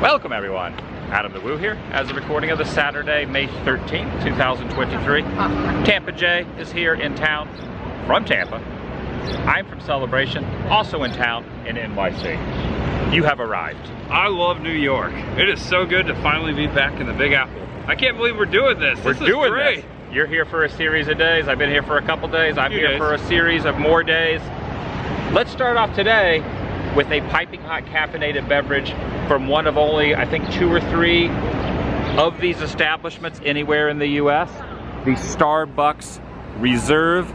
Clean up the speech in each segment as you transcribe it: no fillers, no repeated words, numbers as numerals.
Welcome everyone, Adam the Woo here, as a recording of the Saturday, May 13th, 2023. Tampa J is here in town, from Tampa. I'm from Celebration, also in town in NYC. You have arrived. I love New York. It is so good to finally be back in the Big Apple. I can't believe we're doing this. This is great. You're here for a series of days. I've been here for a couple days. I'm here for a series of more days. Let's start off today with a piping hot caffeinated beverage from one of only, I think, 2 or 3 of these establishments anywhere in the US. The Starbucks Reserve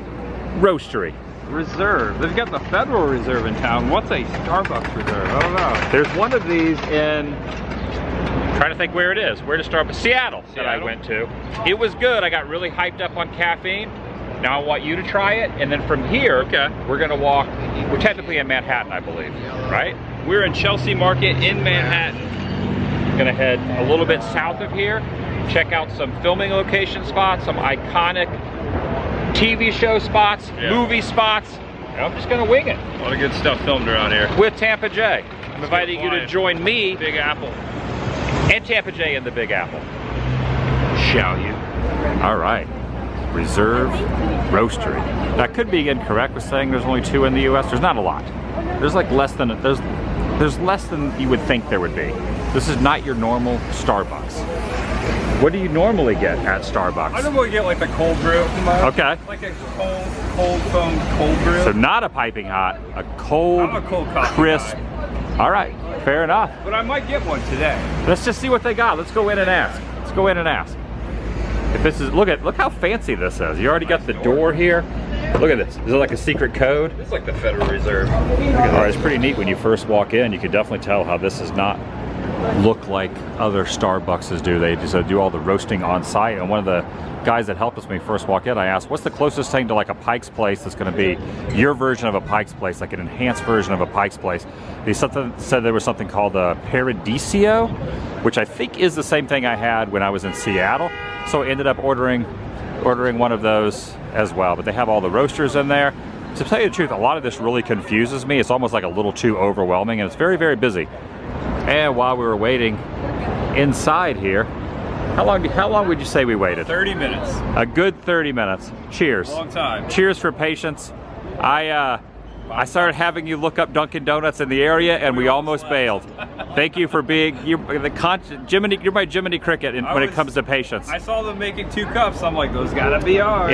Roastery. Reserve. They've got the Federal Reserve in town. What's a Starbucks Reserve? I don't know. There's one of these in, I'm trying to think where it is. Where to Starbucks? Seattle that I went to. It was good. I got really hyped up on caffeine. Now I want you to try it, and then from here, we're gonna walk. We're technically in Manhattan, I believe, right? We're in Chelsea Market in Manhattan. Gonna head a little bit south of here, check out some filming location spots, some iconic TV show spots, movie spots. I'm just gonna wing it. A lot of good stuff filmed around here. With Tampa J. I'm inviting you to join me, Big Apple, and Tampa J in the Big Apple. Shall you? All right. Reserve Roastery. That could be incorrect with saying there's only 2 in the US. There's not a lot. There's like less than there's less than you would think there would be. This is not your normal Starbucks. What do you normally get at Starbucks? I normally get like the cold brew. Okay. Like a cold foam cold brew. So not a piping hot, a cold, I'm a cold coffee crisp. guy. All right, fair enough. But I might get one today. Let's just see what they got. Let's go in and ask. Let's go in and ask. If this is, look how fancy this is. You already got the door here. Look at this. Is it like a secret code? It's like the Federal Reserve. All right, it's pretty neat when you first walk in. You can definitely tell how this does not look like other Starbucks do. They just do all the roasting on site. And one of the guys that helped us when we first walk in, I asked, what's the closest thing to like a Pike's Place that's going to be your version of a Pike's Place, like an enhanced version of a Pike's Place? They said there was something called a Paradiso, which I think is the same thing I had when I was in Seattle. So I ended up ordering one of those as well. But they have all the roasters in there. To tell you the truth, a lot of this really confuses me. It's almost like a little too overwhelming, and it's very, very busy. And while we were waiting inside here, how long would you say we waited? 30 minutes. A good 30 minutes. Cheers. Long time. Cheers for patience. I started having you look up Dunkin' Donuts in the area, and we almost bailed. Thank you for being you're my Jiminy Cricket when it comes to patience. I saw them making 2 cups. I'm like, those gotta be ours.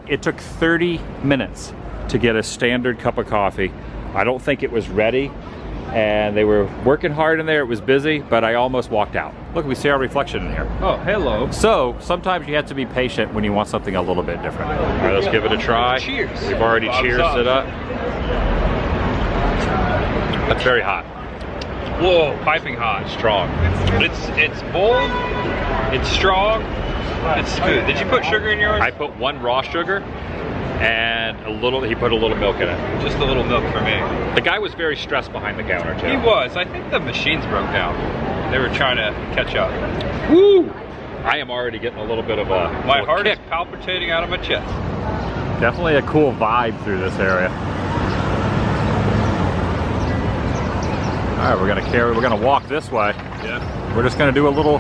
It took 30 minutes to get a standard cup of coffee. I don't think it was ready, and they were working hard in there. It was busy, but I almost walked out. Look, we see our reflection in here. Oh, hello. So sometimes you have to be patient when you want something a little bit different. All right, let's give it a try. Cheers. We've already cheersed it up. That's very hot. Whoa, piping hot. Strong. It's bold, it's strong, it's smooth. Did you put sugar in yours? I put 1 raw sugar and he put a little milk in it. Just a little milk for me. The guy was very stressed behind the counter too. He was. I think the machines broke down. They were trying to catch up. Woo! I am already getting a little bit of a My heart kick. is palpitating out of my chest. Definitely a cool vibe through this area. All right, we're gonna walk this way. Yeah. We're just gonna do a little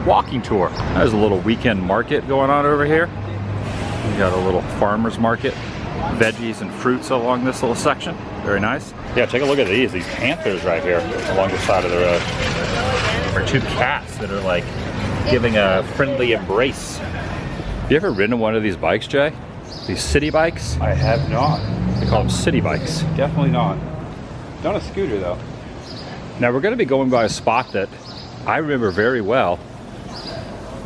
walking tour. There's a little weekend market going on over here. We got a little farmer's market, veggies and fruits along this little section. Very nice. Yeah, take a look at these panthers right here along the side of the road. There are 2 cats that are like giving a friendly embrace. You ever ridden one of these bikes, Jay? These city bikes? I have not. They call them city bikes. Definitely not. Not a scooter though. Now we're going to be going by a spot that I remember very well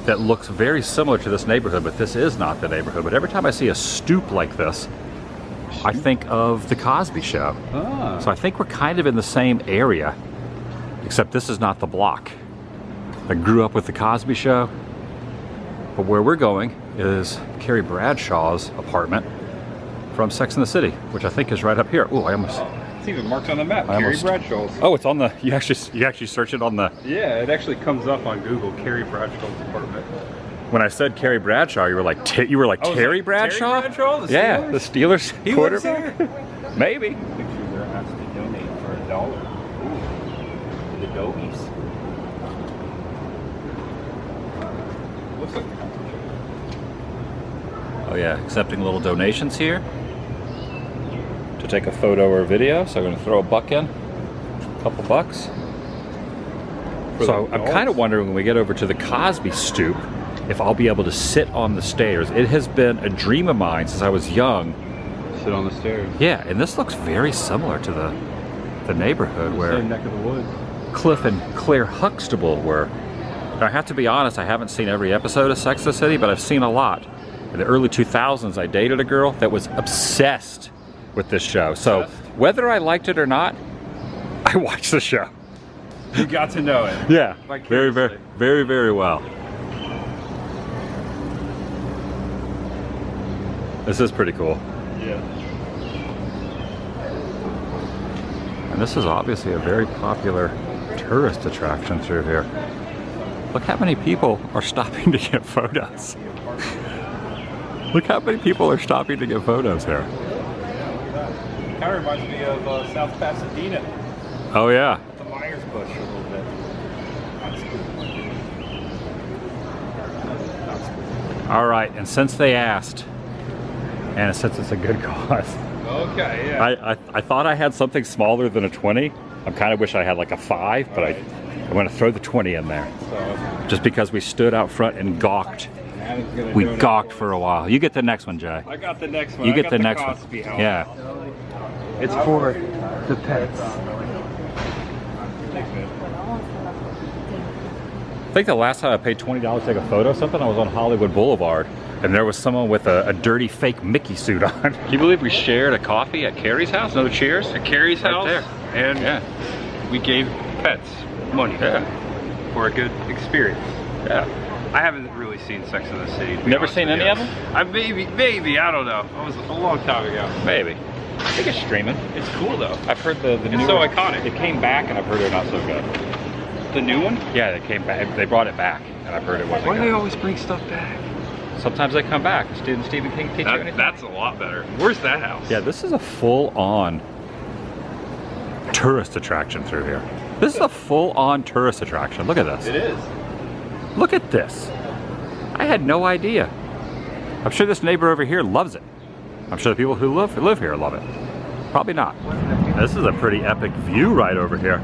that looks very similar to this neighborhood, but this is not the neighborhood. But every time I see a stoop like this, I think of the Cosby Show. Ah. So I think we're kind of in the same area, except this is not the block. I grew up with the Cosby Show, but where we're going is Carrie Bradshaw's apartment from Sex and the City, which I think is right up here. Ooh, I almost... It's even marked on the map, Carrie Bradshaw's. Oh, it's on the, you actually search it on the... Yeah, it actually comes up on Google, Carrie Bradshaw's apartment. When I said Carrie Bradshaw, you were like Terry Bradshaw? Terry Bradshaw? The Steelers? Yeah, the Steelers He quarterback. lives there? Maybe. Picture there has to donate for $1. Ooh, the Dobies. Oh yeah, accepting little donations here to take a photo or video. So I'm gonna throw a buck in, a couple bucks. So I'm kind of wondering when we get over to the Cosby stoop if I'll be able to sit on the stairs. It has been a dream of mine since I was young. Sit on the stairs. Yeah, and this looks very similar to the neighborhood where Same neck of the woods. Cliff and Claire Huxtable were. Now, I have to be honest, I haven't seen every episode of Sex and the City, but I've seen a lot. In the early 2000s, I dated a girl that was obsessed with this show. So whether I liked it or not, I watched the show. You got to know it. Yeah, very, very, very, very well. This is pretty cool. Yeah. And this is obviously a very popular tourist attraction through here. Look how many people are stopping to get photos. Look how many people are stopping to get photos here. Kind of reminds me of South Pasadena. Oh yeah. The Myers Bush a little bit. All right, and since they asked, and since it's a good cause, Okay, yeah. I thought I had something smaller than a 20. I kind of wish I had like a 5, but I'm going to throw the 20 in there. So, Just because we stood out front and gawked. We gawked for a while. You get the next one, Jay. I got the next one. You get the next Cosby one. House. Yeah. It's for the pets. I think the last time I paid $20 to take a photo of something, I was on Hollywood Boulevard, and there was someone with a dirty fake Mickey suit on. Can you believe we shared a coffee at Carrie's house? Another cheers? At Carrie's house? There. And we gave pets money for a good experience. Yeah. I haven't really seen Sex and the City. Never seen any of them? I maybe, I don't know. It was a long time ago. Maybe. I think it's streaming. It's cool though. I've heard the It's new so one- iconic. It came back, and I've heard they're not so good. The new one? Yeah, they came back. They brought it back, and I've heard it wasn't Why do they good. always bring stuff back? Sometimes they come back. Didn't Stephen King teach you anything? That's a lot better. Where's that house? Yeah, this is a full-on tourist attraction through here. This is a full-on tourist attraction. Look at this. It is. Look at this. I had no idea. I'm sure this neighbor over here loves it. I'm sure the people who live here love it. Probably not. This is a pretty epic view right over here.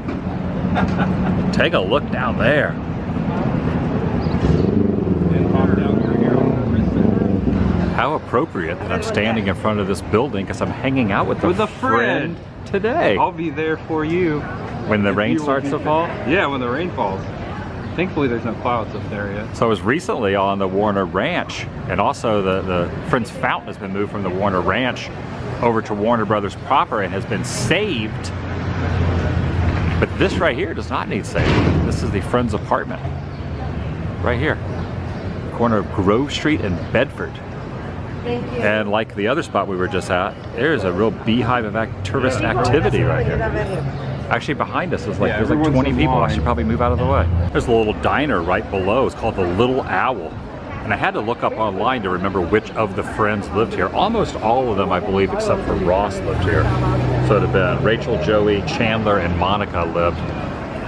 Take a look down there. How appropriate that I'm standing in front of this building because I'm hanging out with a friend today. I'll be there for you. When the If rain you will starts be to there. fall? Yeah, when the rain falls. Thankfully there's no clouds up there yet. So I was recently on the Warner Ranch, and also the Friends Fountain has been moved from the Warner Ranch over to Warner Brothers proper and has been saved. But this right here does not need saving. This is the Friends apartment. Right here. Corner of Grove Street and Bedford. Thank you. And like the other spot we were just at, there's a real beehive of tourist activity right here. Actually behind us is like, Yeah, there's like everyone's 20 in people. I line. should probably move out of the way. There's a little diner right below. It's called the Little Owl. And I had to look up online to remember which of the friends lived here. Almost all of them, I believe, except for Ross lived here. So it had been Rachel, Joey, Chandler, and Monica lived.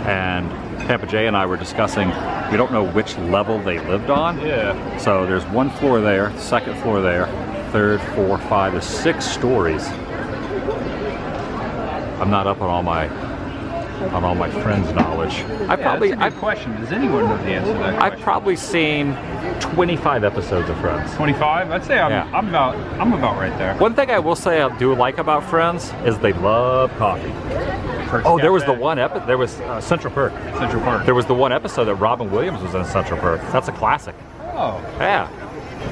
And Pampa J and I were discussing, we don't know which level they lived on. Yeah. So there's one floor there, second floor there, third, 4, 5, there's 6 stories. I'm not up on all my friends' knowledge. That's a good question. Does anyone know the answer to that question? I've probably seen 25 episodes of Friends. 25? I'd say I'm about right there. One thing I will say I do like about Friends is they love coffee. Oh, there was the one episode. There was Central Perk. Central Park. There was the one episode that Robin Williams was in Central Perk. That's a classic. Oh. Yeah.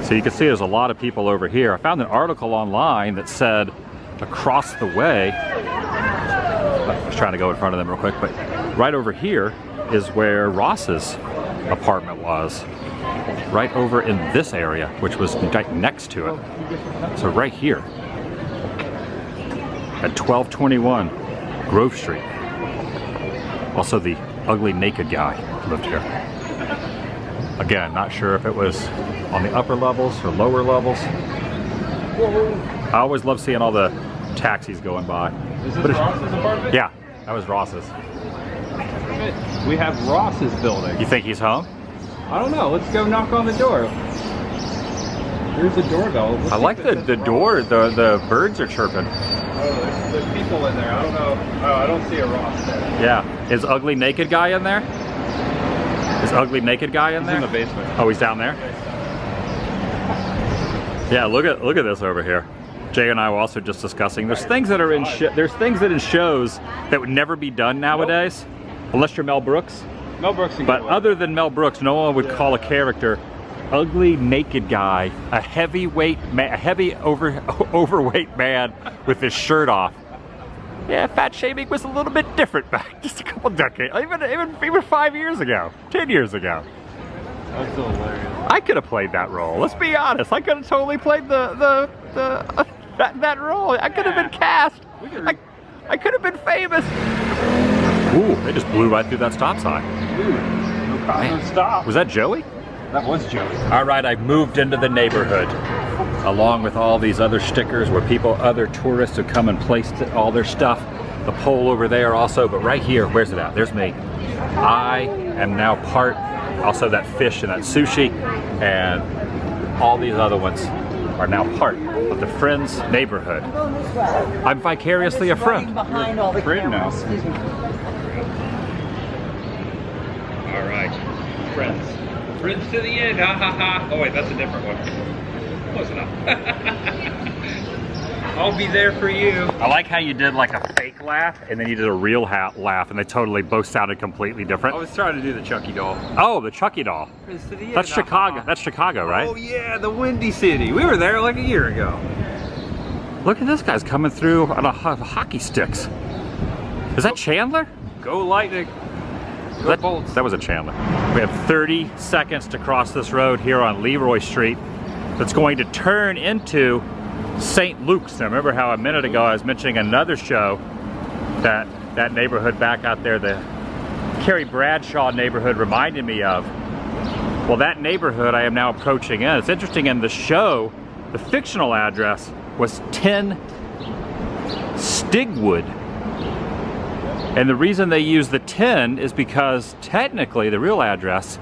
So you can see there's a lot of people over here. I found an article online that said across the way, I was trying to go in front of them real quick, but right over here is where Ross's apartment was. Right over in this area, which was right next to it. So right here at 1221 Grove Street. Also the ugly naked guy lived here. Again, not sure if it was on the upper levels or lower levels. I always love seeing all the taxis going by. Is this Ross's apartment? Yeah, that was Ross's. We have Ross's building. You think he's home? I don't know. Let's go knock on the door. There's the doorbell. I like the door. The birds are chirping. Oh, there's people in there. I don't know. Oh, I don't see a Ross there. Yeah. Is ugly naked guy in there? Is ugly naked guy in there? He's in the basement. Oh, he's down there? Yeah, look at this over here. Jay and I were also just discussing. There's things that are in shows that would never be done nowadays, unless you're Mel Brooks. Mel Brooks. But other than Mel Brooks, no one would call a character ugly naked guy, a heavyweight man, overweight man with his shirt off. Yeah, fat shaming was a little bit different back just a couple decades, even 5 years ago, 10 years ago. That's so hilarious. I could have played that role. Let's be honest. I could have totally played that role. I could have been cast. I could have been famous. Ooh, they just blew right through that stop sign. Dude, no stop. Was that Joey? That was Joey. All right, I moved into the neighborhood, along with all these other stickers where other tourists have come and placed all their stuff. The pole over there also, but right here, where's it at? There's me. I am now part, also that fish and that sushi, and all these other ones are now part of the Friends neighborhood. I'm vicariously a friend. Behind all the Friend now. cameras. Excuse me. All right, Friends. Friends to the end, ha ha ha. Oh wait, that's a different one. Close enough. I'll be there for you. I like how you did like a fake laugh and then you did a real laugh, and they totally both sounded completely different. I was trying to do the Chucky doll. Oh, the Chucky doll. Friends to the end, That's ha, ha, Chicago. ha. That's Chicago, right? Oh yeah, the Windy City. We were there like a year ago. Look at this guy's coming through on a hockey sticks. Is that Chandler? Go Lightning. Go That, Bolts. that was a Chandler. We have 30 seconds to cross this road here on Leroy Street. That's going to turn into St. Luke's. Now remember how a minute ago I was mentioning another show that neighborhood back out there, the Carrie Bradshaw neighborhood reminded me of. Well, that neighborhood I am now approaching in. It's interesting, in the show, the fictional address was 10 Stigwood. And the reason they use the 10 is because technically the real address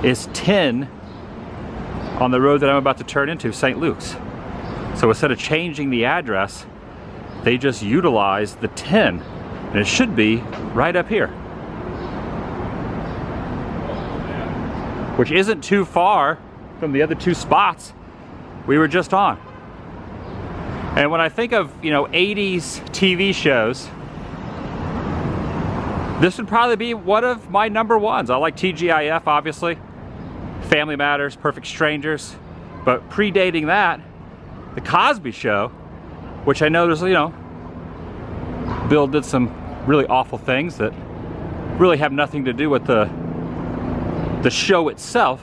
is 10 on the road that I'm about to turn into, St. Luke's. So instead of changing the address, they just utilize the 10. And it should be right up here. Which isn't too far from the other two spots we were just on. And when I think of, 80s TV shows, this would probably be one of my number ones. I like TGIF, obviously. Family Matters, Perfect Strangers. But predating that, The Cosby Show, which I know there's, Bill did some really awful things that really have nothing to do with the show itself.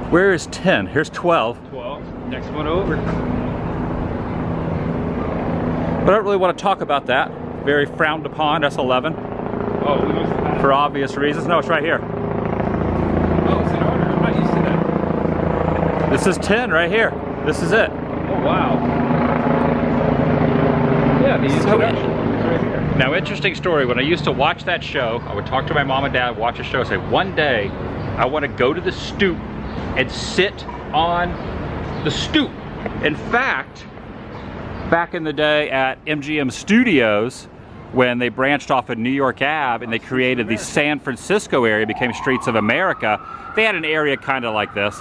Where is 10? Here's 12. 12. Next one over. But I don't really want to talk about that. Very frowned upon. That's 11. Oh, we must have had it. For obvious reasons. No, it's right here. Oh, it's in order. I'm not used to that. This is 10 right here. This is it. Oh, wow. Yeah, the introduction is right here. Now, interesting story. When I used to watch that show, I would talk to my mom and dad, watch the show, and say, one day I want to go to the stoop and sit on the stoop. In fact, back in the day at MGM Studios, when they branched off of New York Ave and they created the San Francisco area, became Streets of America, they had an area kind of like this.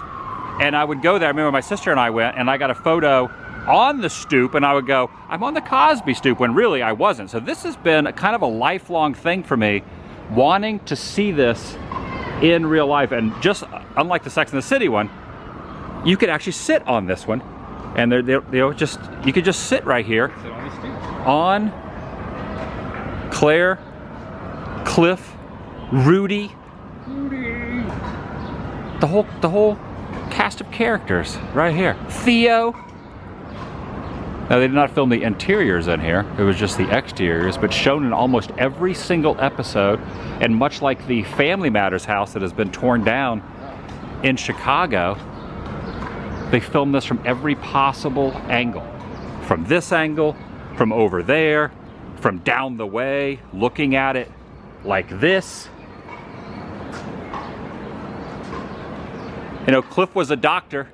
And I would go there. I remember my sister and I went, and I got a photo on the stoop, and I would go, I'm on the Cosby stoop, when really I wasn't. So this has been kind of a lifelong thing for me, wanting to see this in real life. And just unlike the Sex and the City one, you could actually sit on this one, and you could just sit right here on Claire, Cliff, Rudy, the whole cast of characters right here. Theo. Now, they did not film the interiors in here, it was just the exteriors, but shown in almost every single episode. And much like the Family Matters house that has been torn down in Chicago, they filmed this from every possible angle. From this angle, from over there, from down the way, looking at it like this. You know, Cliff was a doctor,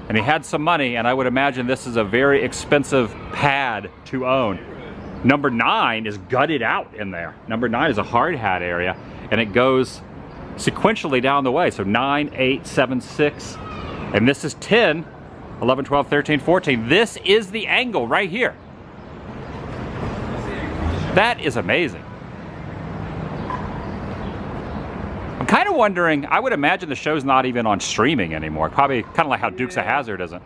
and he had some money, and I would imagine this is a very expensive pad to own. Number 9 is gutted out in there. Number 9 is a hard hat area, and it goes sequentially down the way. So 9, 8, 7, 6, and this is 10, 11, 12, 13, 14. This is the angle right here. That is amazing. I'm kind of wondering, I would imagine the show's not even on streaming anymore. Probably kind of like how Dukes of Hazzard isn't.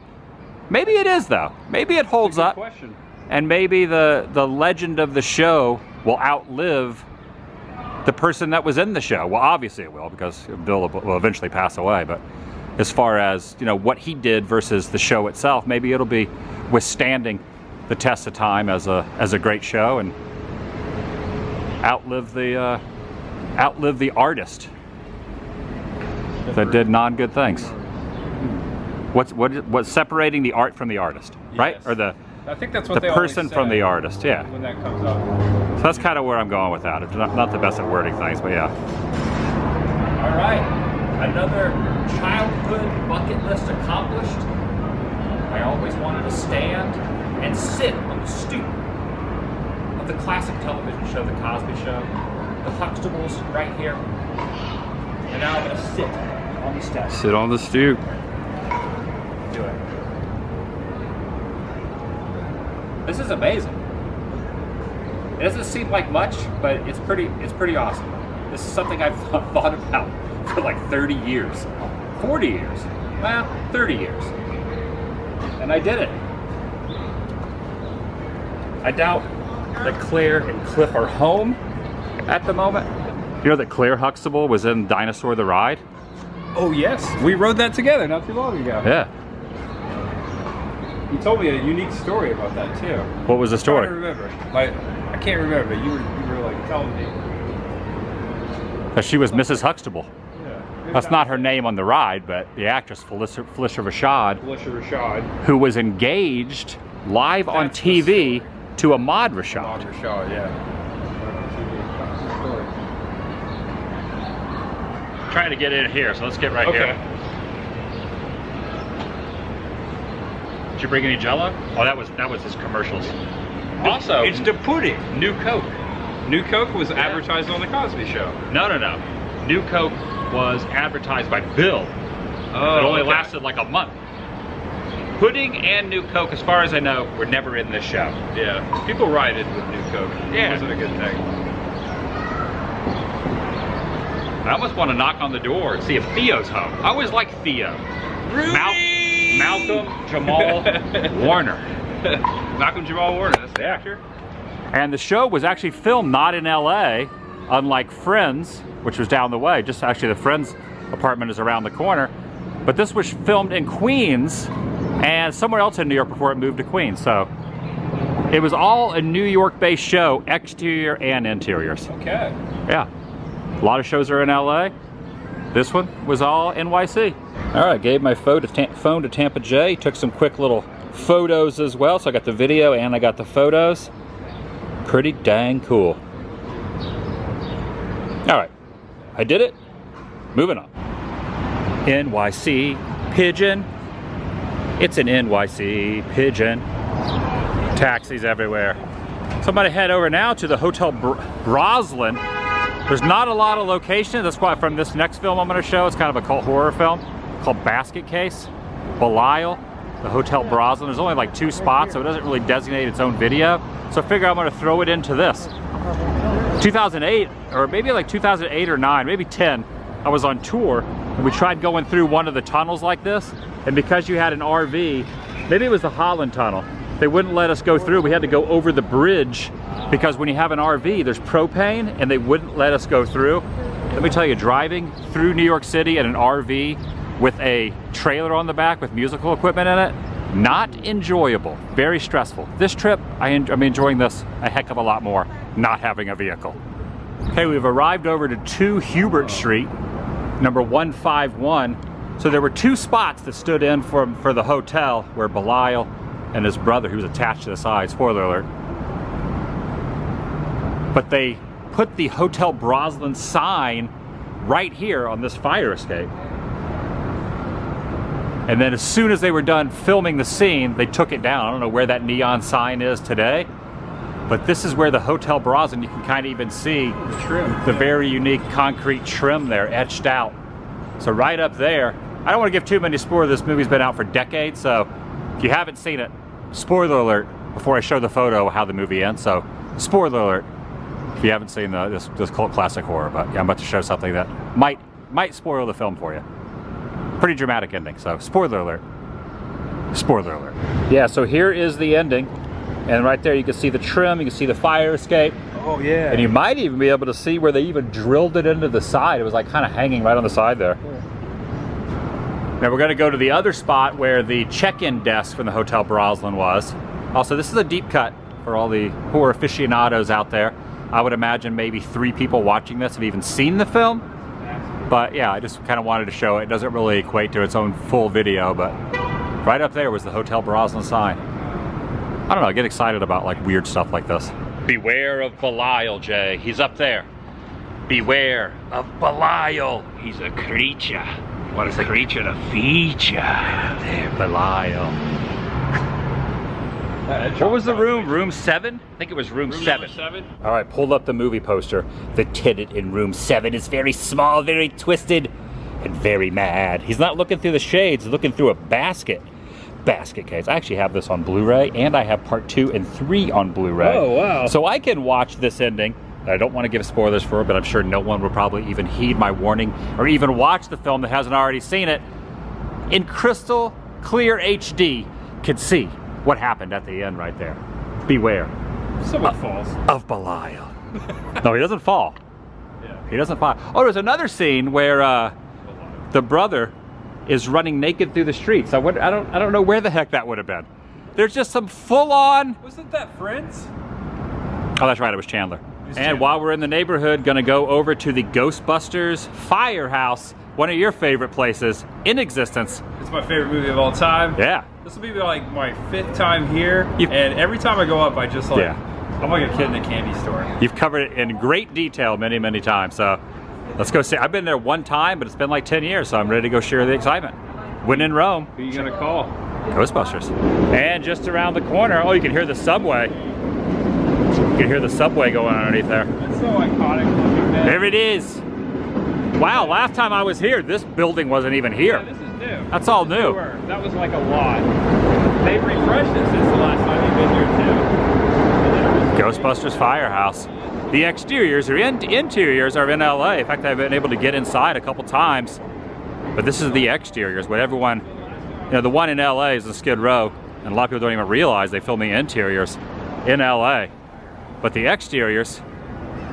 Maybe it is though. Maybe it holds up. Question. And maybe the legend of the show will outlive the person that was in the show. Well, obviously it will, because Bill will eventually pass away. But as far as, you know, what he did versus the show itself, maybe it'll be withstanding the test of time as a great show and outlive the artist that did non-good things. What's separating the art from the artist, right? Yes. Or the I think that's what they person always from say the artist, yeah. when that comes up. So that's kind of where I'm going with that. It's not the best at wording things, but yeah. All right, another childhood bucket list accomplished. I always wanted to stand and sit on the stoop of the classic television show, The Cosby Show. The Huxtables right here. And now I'm gonna sit on the steps. Sit on the stoop. Do it. This is amazing. It doesn't seem like much, but it's pretty awesome. This is something I've thought about for like 30 years. 40 years. Well, 30 years. And I did it. I doubt that Claire and Cliff are home at the moment. You know that Claire Huxtable was in Dinosaur the Ride? Oh yes, we rode that together not too long ago. Yeah. You told me a unique story about that too. What was the I can't story? remember. I can't remember. You were like telling me. That she was Mrs. Huxtable. Yeah. That's not her name on the ride, but the actress Felicia Rashad, who was engaged live on That's the TV to Ahmad Rashad. Ahmad Rashad, yeah. Trying to get in here, so let's get right Okay. here. Did you bring any Jell-O? Oh, that was his commercials. Also, It's the pudding. New Coke. New Coke was advertised on the Cosby Show. No. New Coke was advertised by Bill. Oh, It only okay. lasted like a month. Pudding and New Coke, as far as I know, were never in this show. Yeah, people rioted with New Coke. Yeah. It wasn't a good thing. I almost want to knock on the door and see if Theo's home. I always like Theo. Rudy! Malcolm Jamal Warner. Malcolm Jamal Warner, that's the Yeah. actor. And the show was actually filmed not in LA, unlike Friends, which was down the way. Just actually the Friends apartment is around the corner. But this was filmed in Queens and somewhere else in New York before it moved to Queens. So it was all a New York-based show, exterior and interiors. Okay. Yeah. A lot of shows are in LA. This one was all NYC. All right, gave my phone to Tampa J. Took some quick little photos as well. So I got the video and I got the photos. Pretty dang cool. All right, I did it. Moving on. NYC pigeon. It's an NYC pigeon. Taxis everywhere. So I'm gonna head over now to the Hotel Broslin. There's not a lot of location. That's why from this next film I'm gonna show, it's kind of a cult horror film called Basket Case. Belial, the Hotel Broslin. There's only like 2 spots, so it doesn't really designate its own video. So I figure I'm gonna throw it into this. 2008, or maybe like 2008 or 9, maybe 10, I was on tour and we tried going through one of the tunnels like this. And because you had an RV, maybe it was the Holland Tunnel, they wouldn't let us go through. We had to go over the bridge because when you have an RV, there's propane and they wouldn't let us go through. Let me tell you, driving through New York City in an RV with a trailer on the back with musical equipment in it, not enjoyable, very stressful. This trip, I'm enjoying this a heck of a lot more, not having a vehicle. Okay, we've arrived over to 2 Hubert Street, number 151. So there were 2 spots that stood in for the hotel where Belial and his brother, who was attached to the side, spoiler alert. But they put the Hotel Broslin sign right here on this fire escape. And then as soon as they were done filming the scene, they took it down. I don't know where that neon sign is today, but this is where the Hotel Braslin, you can kind of even see The trim. the very unique concrete trim there etched out. So right up there, I don't want to give too many spoilers. This movie's been out for decades, so if you haven't seen it, spoiler alert before I show the photo of how the movie ends. So spoiler alert if you haven't seen this cult classic horror, but yeah, I'm about to show something that might spoil the film for you. Pretty dramatic ending, so spoiler alert. Spoiler alert. Yeah, so here is the ending, and right there you can see the trim, you can see the fire escape. Oh yeah. And you might even be able to see where they even drilled it into the side. It was like kind of hanging right on the side there. Now we're gonna go to the other spot where the check-in desk from the Hotel Braslin was. Also, this is a deep cut for all the horror aficionados out there. I would imagine maybe 3 people watching this have even seen the film. But yeah, I just kind of wanted to show it. It doesn't really equate to its own full video, but right up there was the Hotel Braslin sign. I don't know, I get excited about like weird stuff like this. Beware of Belial, Jay. He's up there. Beware of Belial. He's a creature. What is a creature? A feature. There, Belial. What was the room? Room 7? I think it was room 7. 7? All right, pulled up the movie poster. The tenant in room 7 is very small, very twisted, and very mad. He's not looking through the shades, he's looking through a basket case. I actually have this on Blu-ray, and I have part 2 and 3 on Blu-ray. Oh, wow. So I can watch this ending. I don't want to give spoilers for it, but I'm sure no one will probably even heed my warning or even watch the film that hasn't already seen it. In crystal clear HD, can see what happened at the end right there. Beware. Someone falls. Of Belial. No, he doesn't fall. Yeah. He doesn't fall. Oh, there's another scene where the brother is running naked through the streets. I don't know where the heck that would have been. There's just some full-on. Wasn't that Friends? Oh, that's right. It was Chandler. And while we're in the neighborhood, gonna go over to the Ghostbusters Firehouse, one of your favorite places in existence. It's my favorite movie of all time. Yeah. This will be like my 5th time here, You've- and every time I go up, I just like, Yeah. I'm like a kid in a candy store. You've covered it in great detail many, many times. So let's go see. I've been there one time, but it's been like 10 years, so I'm ready to go share the excitement. When in Rome, Who you gonna call? Ghostbusters. And just around the corner, oh, you can hear the subway. You can hear the subway going underneath there. That's so iconic looking, man. There it is. Wow, last time I was here, this building wasn't even here. Yeah, this is new. That's all new. Newer. That was like a lot. They've refreshed it since the last time you've been here too. Ghostbusters Firehouse. The exteriors or interiors are in LA. In fact, I've been able to get inside a couple times. But this is the exteriors. What everyone, you know, the one in LA is in Skid Row, and a lot of people don't even realize they film the interiors in LA. But the exteriors,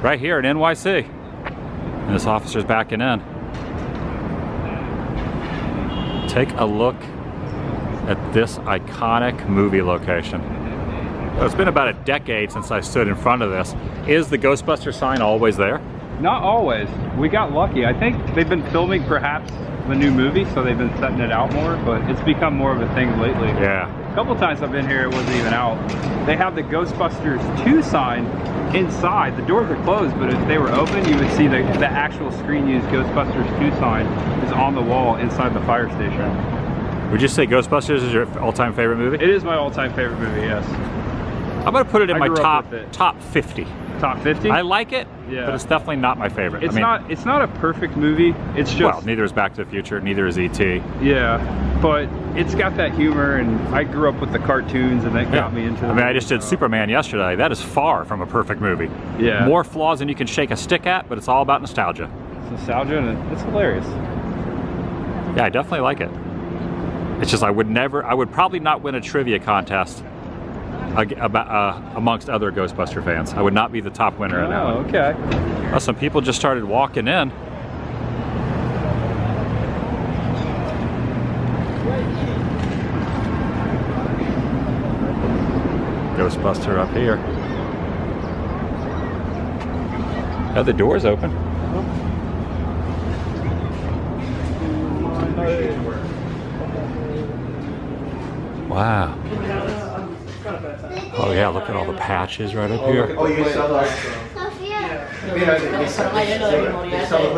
right here in NYC. And this officer's backing in. Take a look at this iconic movie location. Well, it's been about a decade since I stood in front of this. Is the Ghostbuster sign always there? Not always. We got lucky. I think they've been filming perhaps the new movie, so they've been setting it out more, but it's become more of a thing lately. Yeah. A couple times I've been here, it wasn't even out. They have the Ghostbusters 2 sign inside. The doors are closed, but if they were open, you would see the actual screen used Ghostbusters 2 sign is on the wall inside the fire station. Would you say Ghostbusters is your all-time favorite movie? It is my all-time favorite movie, yes. I'm gonna put it in I my grew up with it. top 50. Top 50? I like it, Yeah. but it's definitely not my favorite. It's I mean, it's not a perfect movie. It's just well, neither is Back to the Future, neither is E.T. yeah, but it's got that humor, and I grew up with the cartoons, and that got me into. I mean, I just did Superman yesterday. That is far from a perfect movie. Yeah. More flaws than you can shake a stick at, but it's all about nostalgia. It's nostalgia, and it's hilarious. Yeah, I definitely like it. It's just I would probably not win a trivia contest amongst other Ghostbuster fans. I would not be the top winner in that Oh, one. okay. Well, some people just started walking in. Ghostbuster up here. Oh, the door's open. Wow. Oh yeah, look at all the patches right up here. Oh, you sell those? They sell the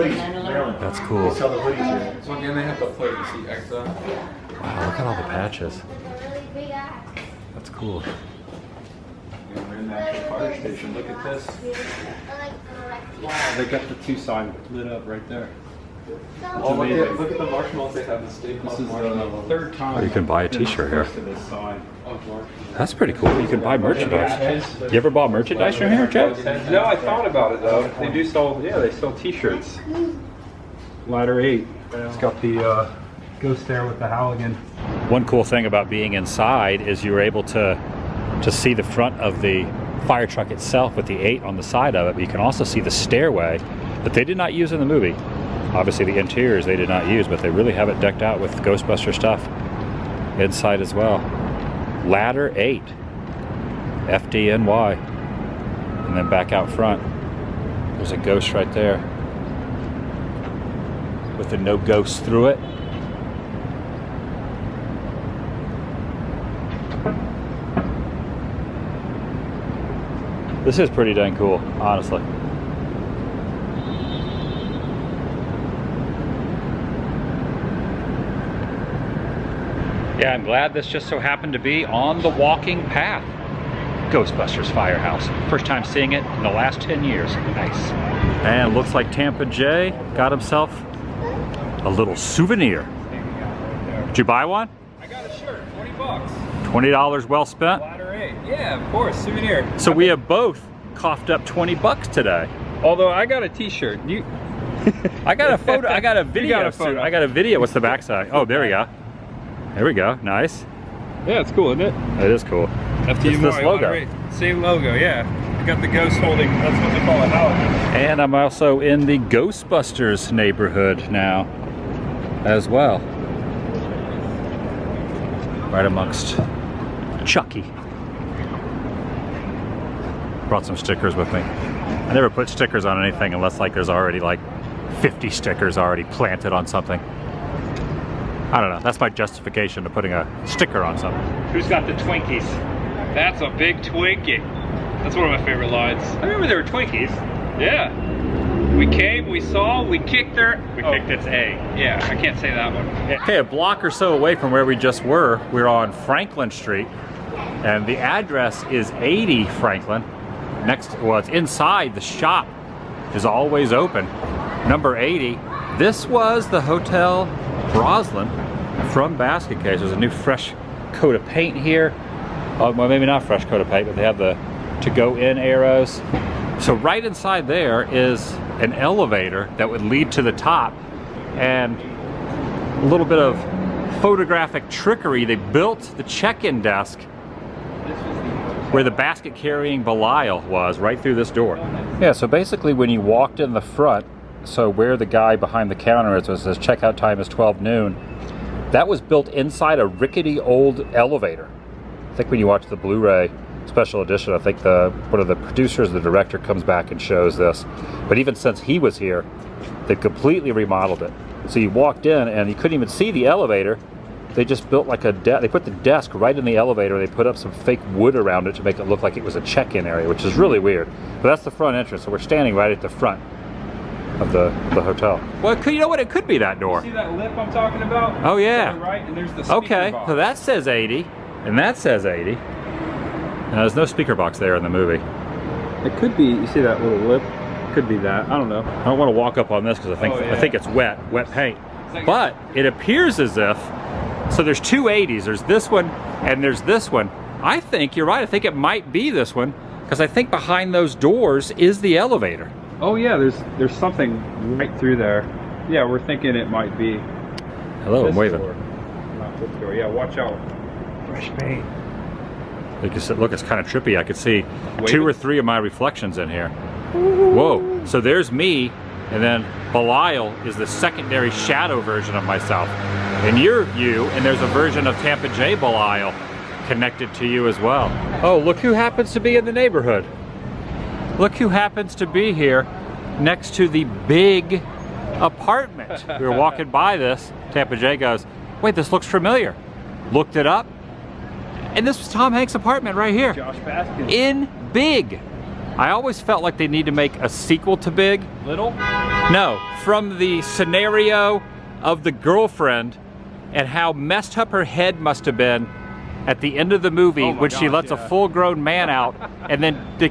hoodies. That's cool. They sell the hoodies here. So again, they have the plate to see extra. Wow, look at all the patches. That's cool. We're in the actual fire station. Look at this. Wow, they got the 2 sign lit up right there. Oh, look at the marshmallows they have. The steak. This is the 3rd time. Oh, you can buy a t-shirt here. To this sign. That's pretty cool. You can buy merchandise. You ever bought merchandise from here, Chad? No, I thought about it though. They do sell, yeah, they sell t-shirts. Ladder 8. It's got the ghost there with the Halligan. One cool thing about being inside is you were able to see the front of the fire truck itself with the 8 on the side of it, but you can also see the stairway that they did not use in the movie. Obviously the interiors they did not use, but they really have it decked out with Ghostbuster stuff inside as well. Ladder 8, FDNY, and then back out front, there's a ghost right there with the no ghosts through it. This is pretty dang cool, honestly. Yeah, I'm glad this just so happened to be on the walking path. Ghostbusters Firehouse. First time seeing it in the last 10 years. Nice. And looks like Tampa J got himself a little souvenir. Did you buy one? I got a shirt, 20 bucks. $20 well spent? Ladder 8. Yeah, of course, souvenir. So we have both coughed up 20 bucks today. Although I got a t-shirt. You I got a photo, I got a video. got a photo. I got a video. What's the backside? Oh, there we go. There we go. Nice. Yeah, it's cool, isn't it? It is cool. FDNY, It's this logo. Ladder 8. Same logo, yeah. I got the ghost holding, that's what they call a Halligan. And I'm also in the Ghostbusters neighborhood now as well. Right amongst Chucky. Brought some stickers with me. I never put stickers on anything unless like there's already like 50 stickers already planted on something. I don't know, that's my justification to putting a sticker on something. Who's got the Twinkies? That's a big Twinkie. That's one of my favorite lines. I remember there were Twinkies. Yeah. We came, we saw, we kicked her. We kicked its A. Yeah, I can't say that one. Okay, a block or so away from where we just were, we're on Franklin Street, and the address is 80 Franklin. Well, it's inside the shop is always open. Number 80. This was the Hotel Roslyn from Basket Case. There's a new fresh coat of paint here. Well, maybe not fresh coat of paint, but they have the to-go in arrows. So right inside there is an elevator that would lead to the top, and a little bit of photographic trickery. They built the check-in desk where the basket carrying Belial was, right through this door. Yeah, so basically when you walked in the front, so where the guy behind the counter is, it says checkout time is 12 noon, that was built inside a rickety old elevator. I think when you watch the Blu-ray special edition, I think one of the producers, the director, comes back and shows this. But even since he was here, they completely remodeled it. So you walked in and you couldn't even see the elevator. They just built like they put the desk right in the elevator. They put up some fake wood around it to make it look like it was a check-in area, which is really weird. But that's the front entrance, so we're standing right at the front of the hotel. Well, you know what? It could be that door. See that lip I'm talking about? Oh yeah. To the right, and there's the speaker Okay, box. so that says 80, and that says 80. And there's no speaker box there in the movie. It could be, you see that little lip? Could be that, I don't know. I don't want to walk up on this because I think it's wet paint. But it appears as if, so there's two 80s. There's this one and there's this one. I think you're right. I think it might be this one because I think behind those doors is the elevator. Oh yeah, there's something right through there. Yeah, we're thinking it might be. Hello, I'm waving. Door. Not this door. Yeah, watch out. Fresh paint. Like you said, look, it's kind of trippy. I could see 2 or 3 of my reflections in here. Whoa. So there's me, and then Belial is the secondary shadow version of myself. And you're you, and there's a version of Tampa J Belial connected to you as well. Oh, look who happens to be in the neighborhood. Look who happens to be here next to the big apartment. We were walking by this. Tampa J goes, wait, this looks familiar. Looked it up. And this was Tom Hanks' apartment right here. Josh Baskin. In big. I always felt like they need to make a sequel to Big. Little? No, from the scenario of the girlfriend and how messed up her head must have been at the end of the movie when she lets a full-grown man out, and then the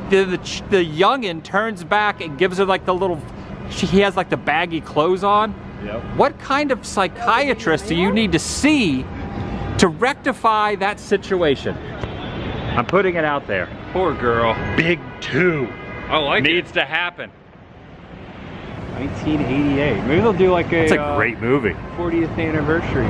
youngin turns back and gives her like the little, he has like the baggy clothes on. Yep. What kind of psychiatrist do you need to see to rectify that situation? I'm putting it out there. Poor girl. Big 2 I like needs to happen. 1988. Maybe they'll do like a. It's a great movie. 40th anniversary.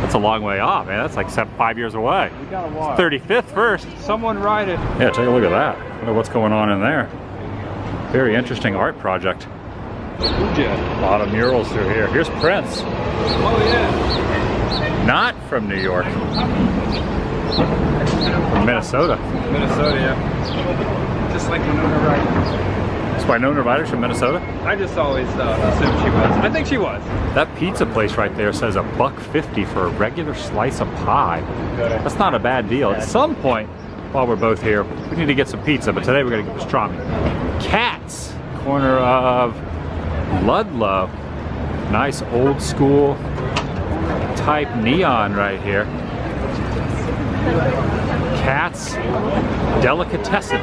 That's a long way off, man. That's like 5 years away. We got a while. 35th first. Someone write it. Yeah, take a look at that. I wonder what's going on in there. Very interesting art project. A lot of murals through here. Here's Prince. Oh yeah. Not from New York. From Minnesota. Minnesota, yeah. Just like Winona Ryder. Is Winona Ryder from Minnesota? I just always assumed she was. I think she was. That pizza place right there says $1.50 for a regular slice of pie. That's not a bad deal. At some point, while we're both here, we need to get some pizza, but today we're gonna get pastrami. Katz, corner of Ludlow. Nice old school type neon right here. Katz Delicatessen.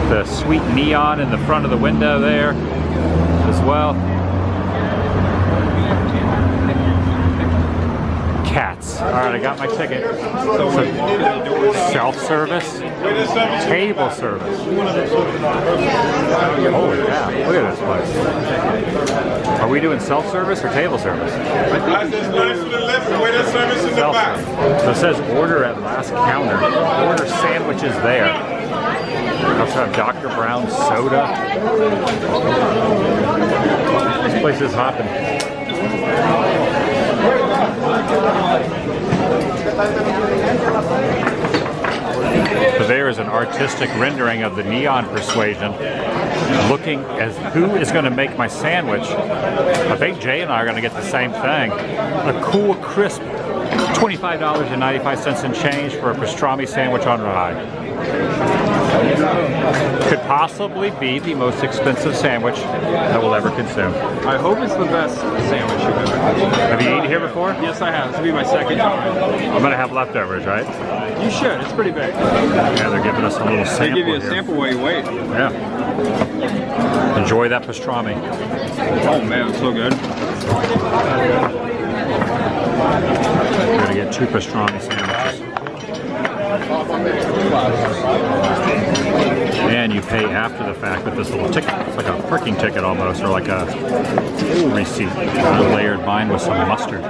The sweet neon in the front of the window there as well. Katz. All right, I got my ticket. Self-service, table service. Holy cow, look at this place. Are we doing self-service or table service? Self-service. So it says order at last counter. Order sandwiches there. I also have Dr. Brown's soda. This place is hopping. So there is an artistic rendering of the neon persuasion, looking as who is going to make my sandwich. I think Jay and I are going to get the same thing. A cool, crisp $25.95 and change for a pastrami sandwich on rye. Could possibly be the most expensive sandwich I will ever consume. I hope it's the best sandwich you've ever had. Have you eaten here before? Yes, I have. This will be my second time. I'm going to have leftovers, right? You should. It's pretty big. Yeah, they're giving us a little sample. They give you a here. sample while you wait. Yeah. Enjoy that pastrami. Oh man, it's so good. We're going to get 2 pastrami sandwiches. And you pay after the fact with this little ticket. It's like a parking ticket almost, or like a receipt. I layered mine with some mustard. We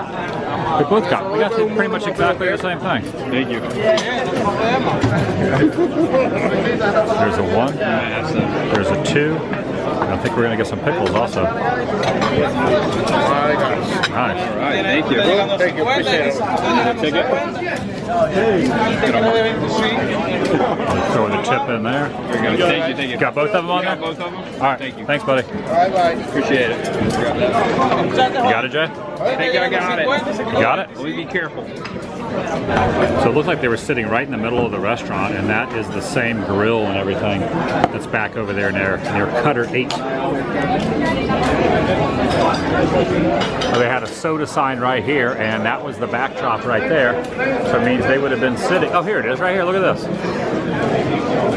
got pretty much exactly the same thing. Thank you. There's a 1, there's a 2. I think we're gonna get some pickles also. Nice. All right, thank you. Thank you, appreciate it. Ticket. Throw the tip in there. Thank you. You got both of them on there? Both of them? All right, Thank you. Thanks, buddy. Appreciate it. You got it, Jay? I think I got it. You got it? Only be careful. So it looked like they were sitting right in the middle of the restaurant, and that is the same grill and everything that's back over there near Cutter 8. So they had a soda sign right here, and that was the backdrop right there. So it means they would have been sitting. Oh, here it is, right here. Look at this.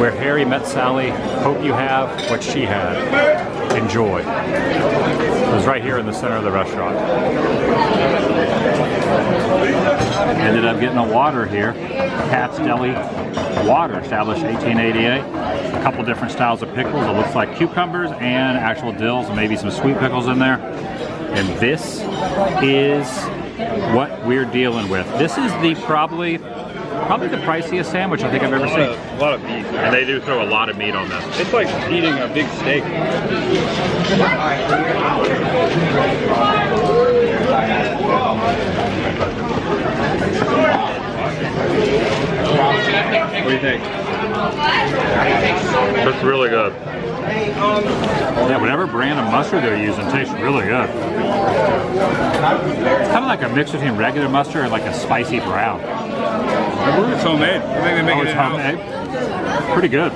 Where Harry met Sally. Hope you have what she had. Enjoy. It was right here in the center of the restaurant. Ended up getting a water here. Katz Deli water, established 1888. A couple different styles of pickles. It looks like cucumbers and actual dills, and maybe some sweet pickles in there. And this is what we're dealing with. This is the probably the priciest sandwich I think I've ever seen. A lot of beef. And they do throw a lot of meat on this. It's like eating a big steak. What do you think? That's really good. Yeah, whatever brand of mustard they're using tastes really good. It's kind of like a mix between regular mustard and like a spicy brown. I believe it's homemade. I think they make it It's homemade. Pretty good.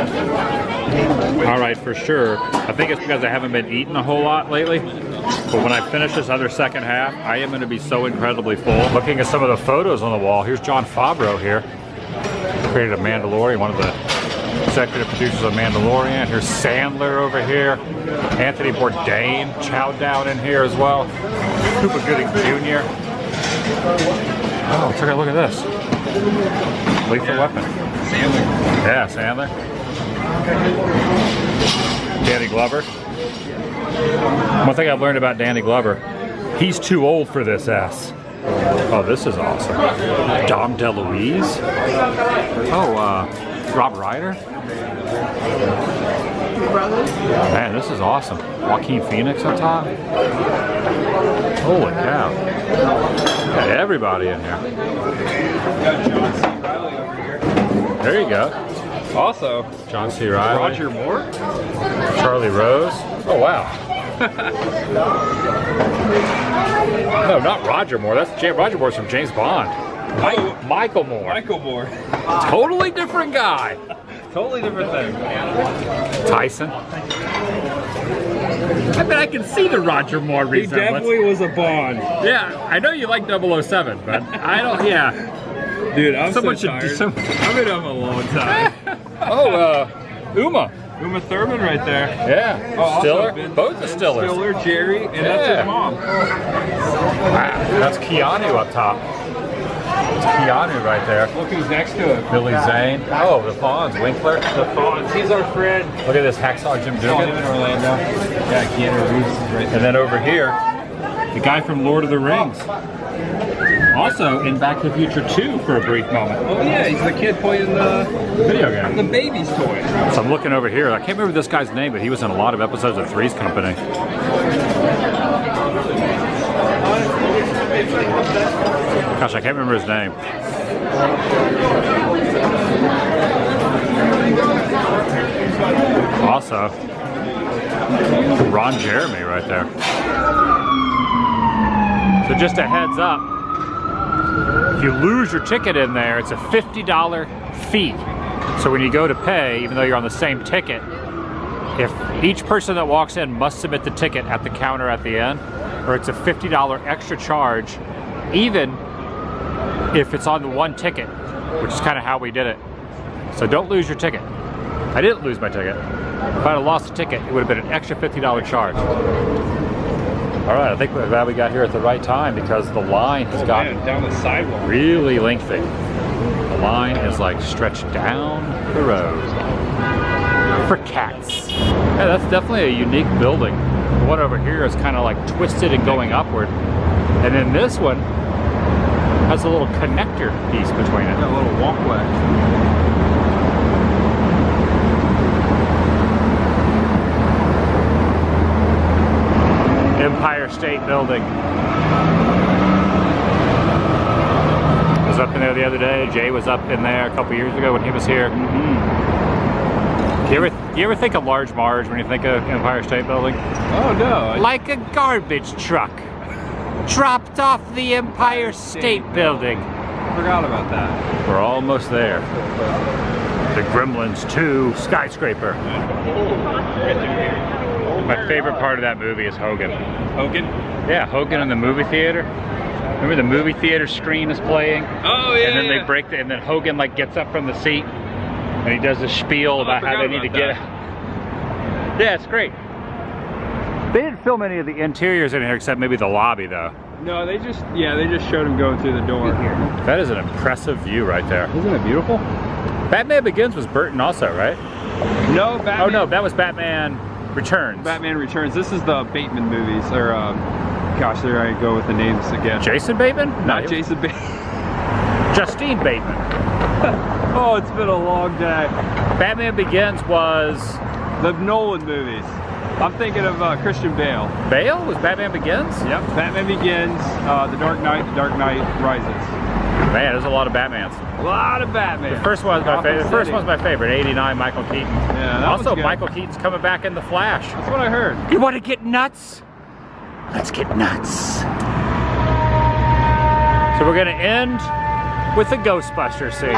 All right, for sure. I think it's because I haven't been eating a whole lot lately. But when I finish this other second half, I am going to be so incredibly full. Looking at some of the photos on the wall, here's Jon Favreau here. Created a Mandalorian, one of the executive producers of Mandalorian. Here's Sandler over here. Anthony Bourdain chowed down in here as well. Cuba Gooding Jr. Oh, take a look at this. Lethal Weapon. Sandler. Yeah, Sandler. Danny Glover. One thing I've learned about Danny Glover, he's too old for this ass. Oh, this is awesome. Dom DeLuise. Oh, Rob Ryder. Man, this is awesome. Joaquin Phoenix on top. Holy cow. Got everybody in here. Got John C. Reilly over here. There you go. Also, John C. Reilly. Roger Moore. Charlie Rose. Oh, wow. No, not Roger Moore. That's Roger Moore's from James Bond. Michael Moore. Michael Moore. Totally different guy. Totally different thing. Tyson. I mean, I can see the Roger Moore He resemblance. definitely was a Bond. Yeah, I know you like 007, but I don't, yeah. Dude, I'm Someone so should do tired. I've been up a long time. Oh, Uma. Uma Thurman right there. Yeah. Oh, also Stiller. Ben- Both the Ben Stillers. Stiller, Jerry, and Yeah. that's his mom. Wow. That's Keanu up top. It's Keanu right there. Look who's next to him. Billy Zane. Oh, the Fonz. Winkler. The Fonz. He's our friend. Look at this Hacksaw Jim Saw him in Dugan. Orlando. Yeah, Keanu Reeves is right there. And then over here, the guy from Lord of the Rings. Also in Back to the Future 2 for a brief moment. Oh yeah, he's the kid playing the Video game. baby's toy. So I'm looking over here. I can't remember this guy's name, but he was in a lot of episodes of Three's Company. Gosh, I can't remember his name. Also, Ron Jeremy right there. So just a heads up, if you lose your ticket in there, it's a $50 fee. So when you go to pay, even though you're on the same ticket, if each person that walks in must submit the ticket at the counter at the end, or it's a $50 extra charge, even if it's on the one ticket, which is kind of how we did it. So don't lose your ticket. I didn't lose my ticket. If I'd have lost the ticket, it would have been an extra $50 charge. All right, I think we're glad we got here at the right time because the line has gotten down the sidewalk. really lengthy. The line is like stretched down the road for Katz. Yeah, that's definitely a unique building. The one over here is kind of like twisted and going upward. And then this one has a little connector piece between it. Got a little walkway. Empire State Building. I was up in there the other day. Jay was up in there a couple years ago when he was here. Do you ever think of Large Marge when you think of Empire State Building? Oh no. Like a garbage truck dropped off the Empire State Building. I forgot about that. We're almost there. The Gremlins 2 skyscraper. My favorite part of that movie is Hogan. Hogan? Yeah, Hogan in the movie theater. Remember the movie theater screen is playing? Oh yeah. And then they break and then Hogan like gets up from the seat and he does a spiel about how they need to get it. Yeah, it's great. They didn't film any of the interiors in here except maybe the lobby though. No, they just showed him going through the door. That is an impressive view right there. Isn't it beautiful? Batman Begins was Burton also, right? No, Batman. Oh no, that was Batman Returns. Batman Returns. This is the Bateman movies, or gosh, there I go with the names again. Jason Bateman? Not Jason Bateman. Justine Bateman. Oh, it's been a long day. Batman Begins was The Nolan movies. I'm thinking of Christian Bale. Bale? Was Batman Begins? Yep. Batman Begins, The Dark Knight Rises. Man, there's a lot of Batmans. A lot of Batman. The first one's my favorite. The first one's my favorite. 89, Michael Keaton. Yeah, that Also, was good. Michael Keaton's coming back in The Flash. That's what I heard. You want to get nuts? Let's get nuts. So we're gonna end with the Ghostbusters scene.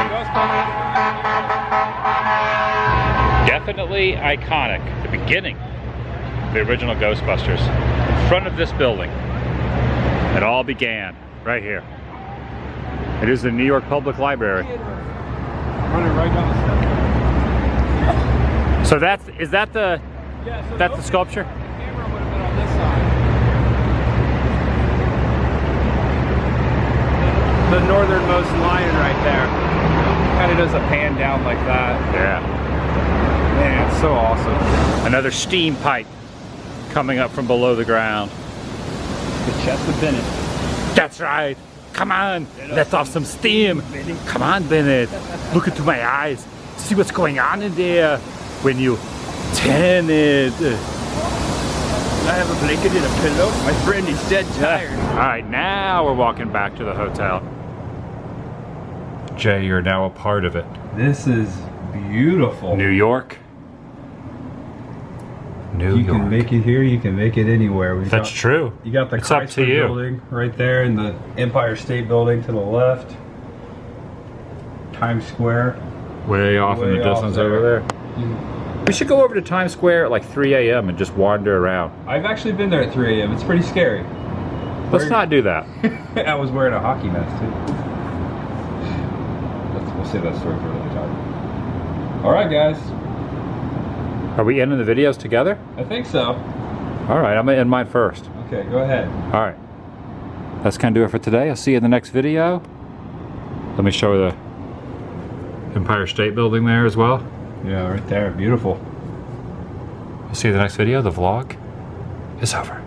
Definitely iconic. The beginning of the original Ghostbusters. In front of this building. It all began right here. It is the New York Public Library. Running right down the steps. So is that the the sculpture? The camera would have been on this side. The northernmost lion right there. Kind of does a pan down like that. Yeah. Man, it's so awesome. Another steam pipe coming up from below the ground. The chest of Bennett. That's right. Come on, let off some steam. Come on, Bennett. Look into my eyes. See what's going on in there when you turn it. I have a blanket and a pillow. My friend is dead tired. All right, now we're walking back to the hotel. Jay, you're now a part of it. This is beautiful. New York. New You York. can make it here, you can make it anywhere. That's true. You got the It's up to Chrysler you. Building right there and the Empire State Building to the left. Times Square. Way off in Way the off distance there. over there. We should go over to Times Square at like 3 a.m. and just wander around. I've actually been there at 3 a.m. It's pretty scary. Let's not do that. I was wearing a hockey mask too. We'll save that story for another time. Alright guys. Are we ending the videos together? I think so. All right, I'm gonna end mine first. Okay, go ahead. All right. That's gonna do it for today. I'll see you in the next video. Let me show you the Empire State Building there as well. Yeah, right there. Beautiful. I'll see you in the next video. The vlog is over.